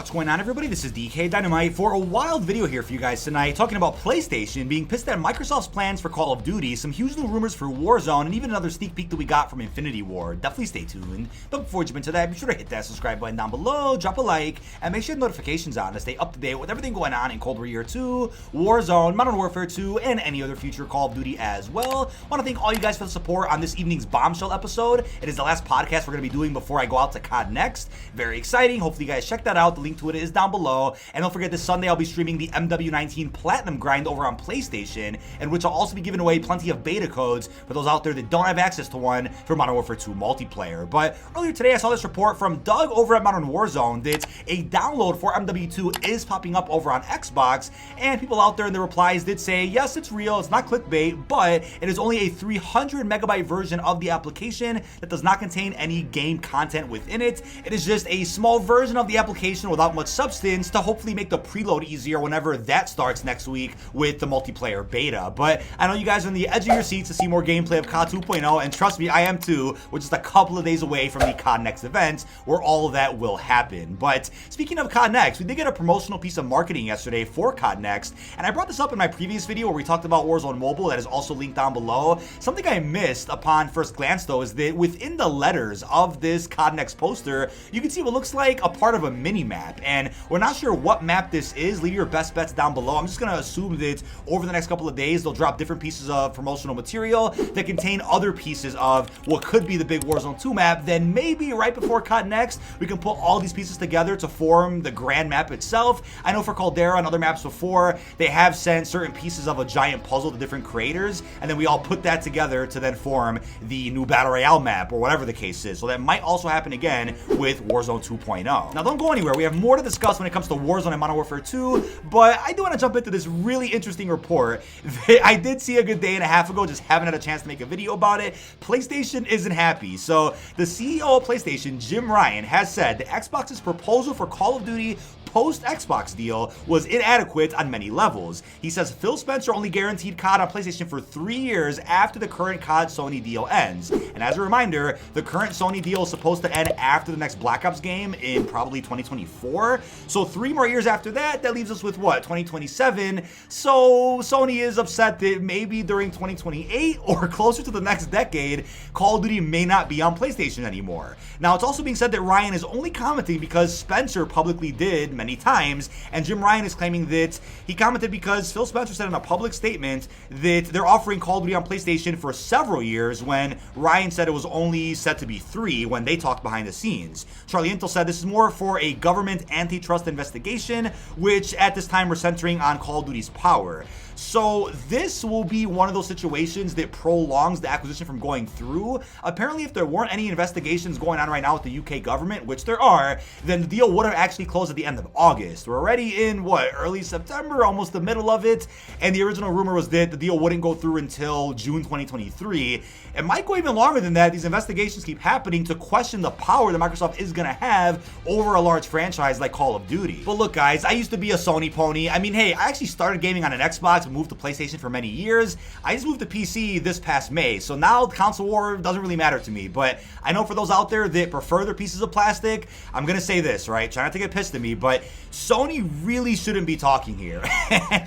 What's going on, everybody? This is DK Dynamite for a wild video here for you guys tonight, talking about PlayStation being pissed at Microsoft's plans for Call of Duty, some huge new rumors for Warzone, and even another sneak peek that we got from Infinity Ward. Definitely stay tuned. But before we jump into that, be sure to hit that subscribe button down below, drop a like, and make sure the notifications on to stay up to date with everything going on in Cold War 2, Warzone, Modern Warfare 2, and any other future Call of Duty as well. I want to thank all you guys for the support on this evening's Bombshell episode. It is the last podcast we're going to be doing before I go out to COD next. Very exciting. Hopefully you guys check that out. The link to it is down below. And don't forget, this Sunday I'll be streaming the MW19 Platinum Grind over on PlayStation, in which I'll also be giving away plenty of beta codes for those out there that don't have access to one for Modern Warfare 2 multiplayer. But earlier today I saw this report from Doug over at Modern Warzone that a download for MW2 is popping up over on Xbox, and people out there in the replies did say, yes, it's real, it's not clickbait, but it is only a 300 megabyte version of the application that does not contain any game content within it. It is just a small version of the application without much substance to hopefully make the preload easier whenever that starts next week with the multiplayer beta. But I know you guys are on the edge of your seats to see more gameplay of COD 2.0, and trust me, I am too. We're just a couple of days away from the COD Next event where all of that will happen. But speaking of COD Next, we did get a promotional piece of marketing yesterday for COD Next, and I brought this up in my previous video where we talked about Warzone Mobile. That is also linked down below. Something I missed upon first glance though is that within the letters of this COD Next poster, you can see what looks like a part of a mini map, and we're not sure what map this is. Leave your best bets down below. I'm just gonna assume that over the next couple of days they'll drop different pieces of promotional material that contain other pieces of what could be the big Warzone 2 map. Then maybe right before COD Next we can put all these pieces together to form the grand map itself. I know for Caldera and other maps before, they have sent certain pieces of a giant puzzle to different creators, and then we all put that together to then form the new Battle Royale map or whatever the case is. So that might also happen again with Warzone 2.0. Now don't go anywhere. We have more to discuss when it comes to Warzone and Modern Warfare 2, but I do want to jump into this really interesting report that I did see a good day and a half ago, just haven't had a chance to make a video about it. PlayStation isn't happy. So the CEO of PlayStation, Jim Ryan, has said that Xbox's proposal for Call of Duty post-Xbox deal was inadequate on many levels. He says Phil Spencer only guaranteed COD on PlayStation for 3 years after the current COD Sony deal ends. And as a reminder, the current Sony deal is supposed to end after the next Black Ops game in probably 2024. So 3 more years after that, that leaves us with what, 2027? So Sony is upset that maybe during 2028 or closer to the next decade, Call of Duty may not be on PlayStation anymore. Now, it's also being said that Ryan is only commenting because Spencer publicly did many times, and Jim Ryan is claiming that he commented because Phil Spencer said in a public statement that they're offering Call of Duty on PlayStation for several years, when Ryan said it was only set to be 3 when they talked behind the scenes. Charlie Intel said this is more for a government antitrust investigation, which at this time we're centering on Call of Duty's power. So this will be one of those situations that prolongs the acquisition from going through. Apparently, if there weren't any investigations going on right now with the UK government, which there are, then the deal would have actually closed at the end of August. We're already in, what, early September, almost the middle of it, and the original rumor was that the deal wouldn't go through until June 2023. It might go even longer than that. These investigations keep happening to question the power that Microsoft is going to have over a large franchise like Call of Duty. But look, guys, I used to be a Sony pony. I mean, hey, I actually started gaming on an Xbox, moved to PlayStation for many years. I just moved to PC this past May, so now console war doesn't really matter to me. But I know for those out there that prefer their pieces of plastic, I'm gonna say this, right? Try not to get pissed at me, but Sony really shouldn't be talking here.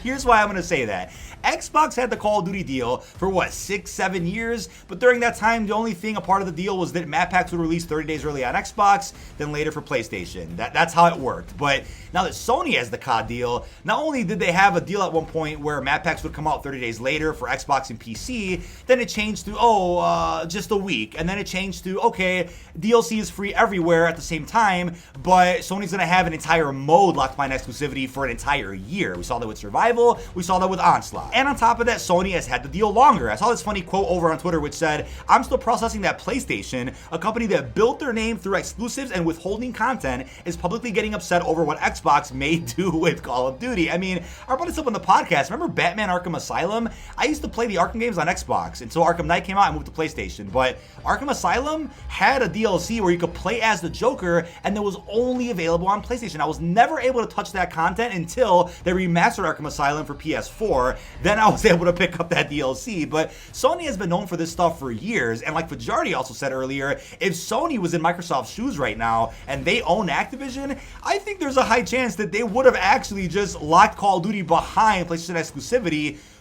Here's why I'm gonna say that. Xbox had the Call of Duty deal for what, 6-7 years, but during that time the only thing a part of the deal was that map packs would release 30 days early on Xbox, then later for PlayStation. That's how it worked. But now that Sony has the COD deal, not only did they have a deal at one point where map packs would come out 30 days later for Xbox and PC, then it changed to just a week, and then it changed to okay, DLC is free everywhere at the same time, but Sony's gonna have an entire mode locked behind exclusivity for an entire year. We saw that with Survival, we saw that with Onslaught. And on top of that, Sony has had the deal longer. I saw this funny quote over on Twitter which said, I'm still processing that PlayStation, a company that built their name through exclusives and withholding content, is publicly getting upset over what Xbox may do with Call of Duty. I mean, I brought this up on the podcast. Remember Batman Arkham Asylum, I used to play the Arkham games on Xbox until Arkham Knight came out and moved to PlayStation. But Arkham Asylum had a DLC where you could play as the Joker, and it was only available on PlayStation. I was never able to touch that content until they remastered Arkham Asylum for PS4. Then I was able to pick up that DLC. But Sony has been known for this stuff for years, and like Fajardi also said earlier, if Sony was in Microsoft's shoes right now and they own Activision, I think there's a high chance that they would have actually just locked Call of Duty behind PlayStation exclusivity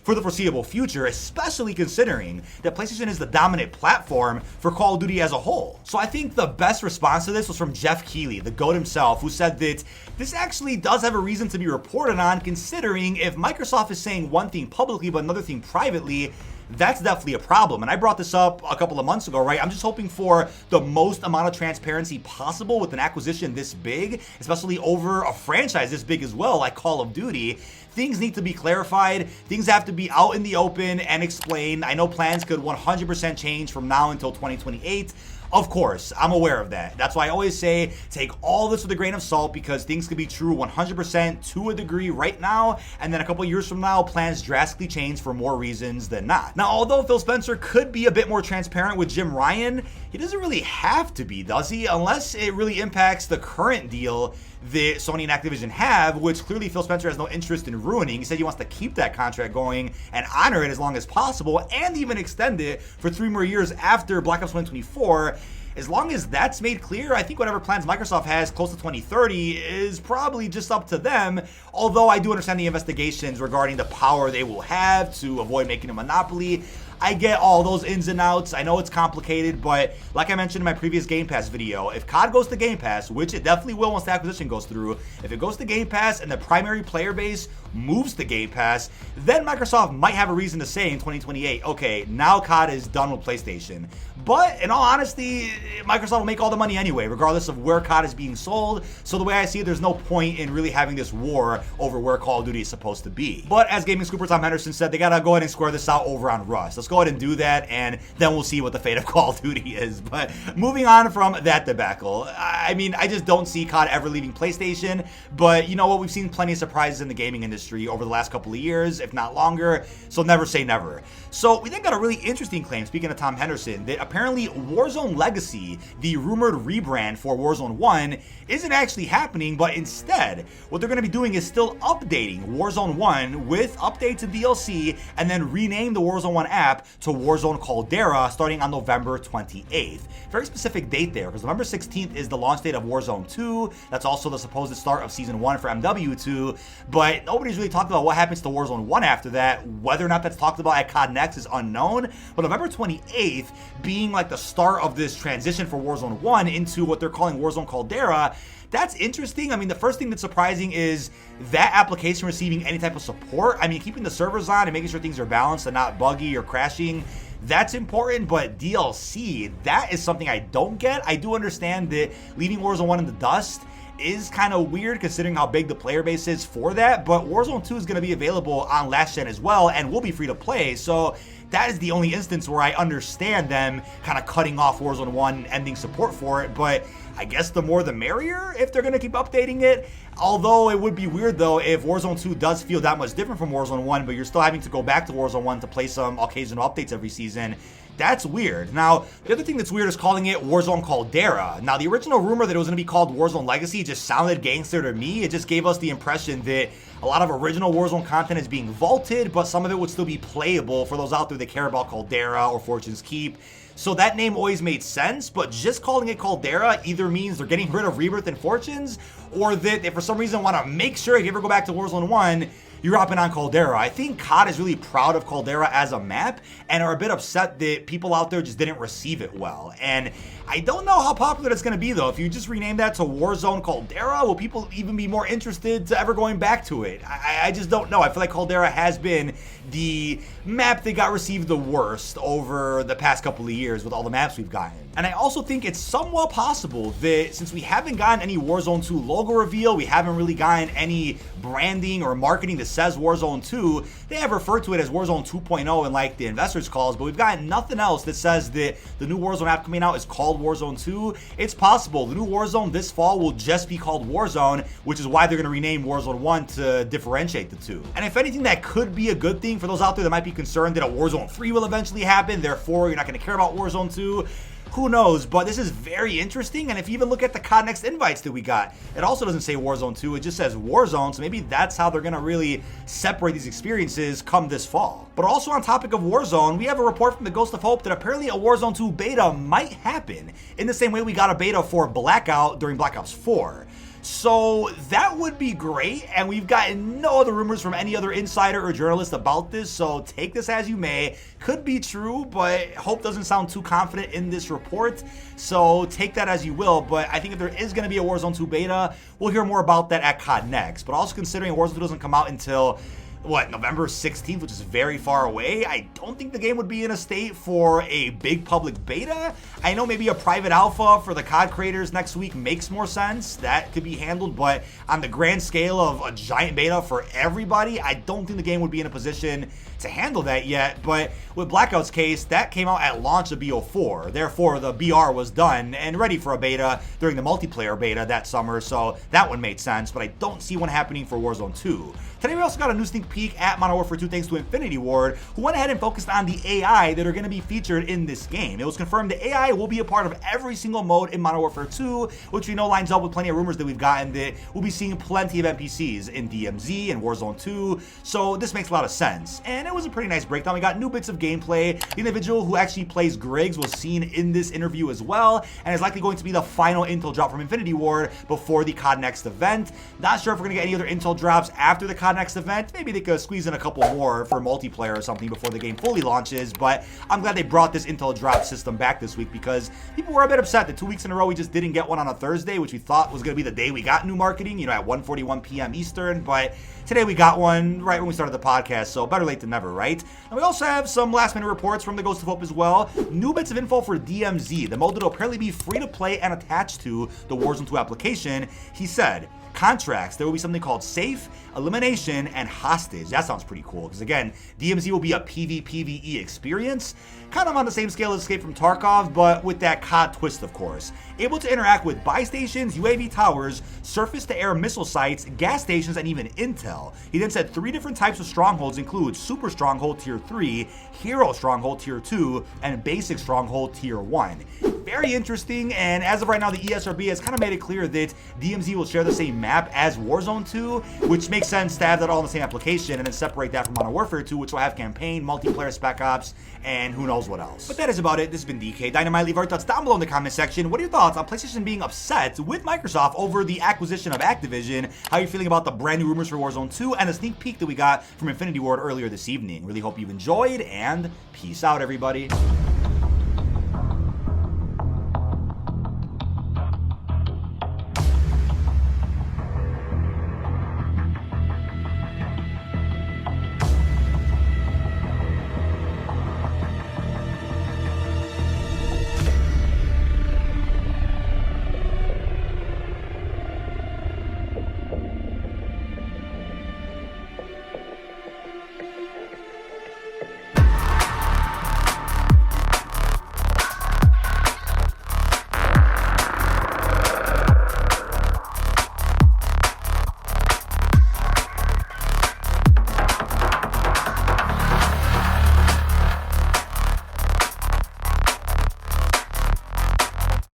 for the foreseeable future, especially considering that PlayStation is the dominant platform for Call of Duty as a whole. So I think the best response to this was from Jeff Keighley, the GOAT himself, who said that this actually does have a reason to be reported on, considering if Microsoft is saying one thing publicly but another thing privately, that's definitely a problem. And I brought this up a couple of months ago, right? I'm just hoping for the most amount of transparency possible with an acquisition this big, especially over a franchise this big as well, like Call of Duty. Things need to be clarified. Things have to be out in the open and explained. I know plans could 100% change from now until 2028. Of course, I'm aware of that. That's why I always say take all this with a grain of salt, because things could be true 100% to a degree right now, and then a couple years from now, plans drastically change for more reasons than not. Now, although Phil Spencer could be a bit more transparent with Jim Ryan, he doesn't really have to be, does he? Unless it really impacts the current deal that Sony and Activision have, which clearly Phil Spencer has no interest in ruining. He said he wants to keep that contract going and honor it as long as possible, and even extend it for 3 more years after Black Ops 2024. As long as that's made clear, I think whatever plans Microsoft has close to 2030 is probably just up to them, although I do understand the investigations regarding the power they will have to avoid making a monopoly. I get all those ins and outs. I know it's complicated, but like I mentioned in my previous Game Pass video, if COD goes to Game Pass, which it definitely will once the acquisition goes through, if it goes to Game Pass and the primary player base moves to Game Pass, then Microsoft might have a reason to say in 2028, okay, now COD is done with PlayStation. But in all honesty, Microsoft will make all the money anyway, regardless of where COD is being sold. So the way I see it, there's no point in really having this war over where Call of Duty is supposed to be. But as gaming scooper Tom Henderson said, they gotta go ahead and square this out over on Rust. Let's go ahead and do that, and then we'll see what the fate of Call of Duty is. But moving on from that debacle, I mean, I just don't see COD ever leaving PlayStation. But you know what? We've seen plenty of surprises in the gaming industry over the last couple of years, if not longer. So never say never. So we then got a really interesting claim, speaking of Tom Henderson, that apparently Warzone Legacy, the rumored rebrand for Warzone 1, isn't actually happening, but instead, what they're going to be doing is still updating Warzone 1 with updates and DLC, and then rename the Warzone 1 app to Warzone Caldera starting on November 28th. Very specific date there, because November 16th is the launch date of Warzone 2. That's also the supposed start of Season 1 for MW2, but nobody's really talked about what happens to Warzone 1 after that. Whether or not that's talked about at COD Next is unknown, but November 28th being like the start of this transition for Warzone 1 into what they're calling Warzone Caldera, that's interesting. I mean, the first thing that's surprising is that application receiving any type of support. I mean, keeping the servers on and making sure things are balanced and not buggy or crashing, that's important, but DLC, that is something I don't get. I do understand that leaving Warzone 1 in the dust is kind of weird considering how big the player base is for that, but Warzone 2 is going to be available on last gen as well and will be free to play, so that is the only instance where I understand them kind of cutting off Warzone 1 and ending support for it. But I guess the more the merrier if they're going to keep updating it. Although it would be weird though if Warzone 2 does feel that much different from Warzone 1, but you're still having to go back to Warzone 1 to play some occasional updates every season. That's weird. Now, the other thing that's weird is calling it Warzone Caldera. Now, the original rumor that it was going to be called Warzone Legacy just sounded gangster to me. It just gave us the impression that a lot of original Warzone content is being vaulted, but some of it would still be playable for those out there that care about Caldera or Fortune's Keep. So that name always made sense, but just calling it Caldera either means they're getting rid of Rebirth and Fortunes, or that they for some reason want to make sure if you ever go back to Warzone 1, you're hopping on Caldera. I think COD is really proud of Caldera as a map and are a bit upset that people out there just didn't receive it well. And I don't know how popular it's going to be though. If you just rename that to Warzone Caldera, will people even be more interested to ever going back to it? I just don't know. I feel like Caldera has been the map that got received the worst over the past couple of years with all the maps we've gotten. And I also think it's somewhat possible that since we haven't gotten any Warzone 2 logo reveal, we haven't really gotten any branding or marketing that says Warzone 2, they have referred to it as Warzone 2.0 in like the investors calls, but we've gotten nothing else that says that the new Warzone app coming out is called Warzone 2. It's possible the new Warzone this fall will just be called Warzone, which is why they're going to rename Warzone 1 to differentiate the two. And if anything, that could be a good thing for those out there that might be concerned that a Warzone 3 will eventually happen, therefore you're not going to care about Warzone 2. Who knows, but this is very interesting, and if you even look at the COD Next invites that we got, it also doesn't say Warzone 2, it just says Warzone, so maybe that's how they're going to really separate these experiences come this fall. But also on topic of Warzone, we have a report from the Ghost of Hope that apparently a Warzone 2 beta might happen, in the same way we got a beta for Blackout during Black Ops 4. So that would be great, and we've gotten no other rumors from any other insider or journalist about this, so take this as you may. Could be true, but Hope doesn't sound too confident in this report, so take that as you will. But I think if there is going to be a Warzone 2 beta, we'll hear more about that at COD Next. But also considering Warzone 2 doesn't come out until November 16th, which is very far away, I don't think the game would be in a state for a big public beta. I know maybe a private alpha for the COD creators next week makes more sense. That could be handled, but on the grand scale of a giant beta for everybody, I don't think the game would be in a position to handle that yet. But with Blackout's case, that came out at launch of BO4. Therefore, the BR was done and ready for a beta during the multiplayer beta that summer, so that one made sense, but I don't see one happening for Warzone 2. Today we also got a new sneak peek at Modern Warfare 2 thanks to Infinity Ward, who went ahead and focused on the AI that are going to be featured in this game. It was confirmed the AI will be a part of every single mode in Modern Warfare 2, which we know lines up with plenty of rumors that we've gotten that we'll be seeing plenty of NPCs in DMZ and Warzone 2, so this makes a lot of sense. And it was a pretty nice breakdown. We got new bits of gameplay. The individual who actually plays Griggs was seen in this interview as well, and is likely going to be the final intel drop from Infinity Ward before the COD Next event. Not sure if we're going to get any other intel drops after the COD Next event. Maybe they could squeeze in a couple more for multiplayer or something before the game fully launches, but I'm glad they brought this intel drop system back this week because people were a bit upset that 2 weeks in a row we just didn't get one on a Thursday, which we thought was going to be the day we got new marketing, at 1:41 p.m. Eastern, but today we got one right when we started the podcast, so better late than never, right? And we also have some last minute reports from the Ghost of Hope as well. New bits of info for DMZ, the mode that will apparently be free to play and attached to the Warzone 2 application. He said, contracts, there will be something called Safe, Elimination, and Hostage. That sounds pretty cool, because again, DMZ will be a PvPvE experience, kind of on the same scale as Escape from Tarkov, but with that COD twist, of course. Able to interact with buy stations, UAV towers, surface-to-air missile sites, gas stations, and even intel. He then said 3 different types of strongholds include Super Stronghold Tier 3, Hero Stronghold Tier 2, and Basic Stronghold Tier 1. Very interesting, and as of right now, the ESRB has kind of made it clear that DMZ will share the same map as Warzone 2, which makes sense to have that all in the same application and then separate that from Modern Warfare 2, which will have campaign, multiplayer, Spec Ops, and who knows what else. But that is about it. This has been DK Dynamite. Leave your thoughts down below in the comment section. What are your thoughts on PlayStation being upset with Microsoft over the acquisition of Activision? How are you feeling about the brand new rumors for Warzone 2 and a sneak peek that we got from Infinity Ward earlier this evening? Really hope you've enjoyed, and peace out, everybody.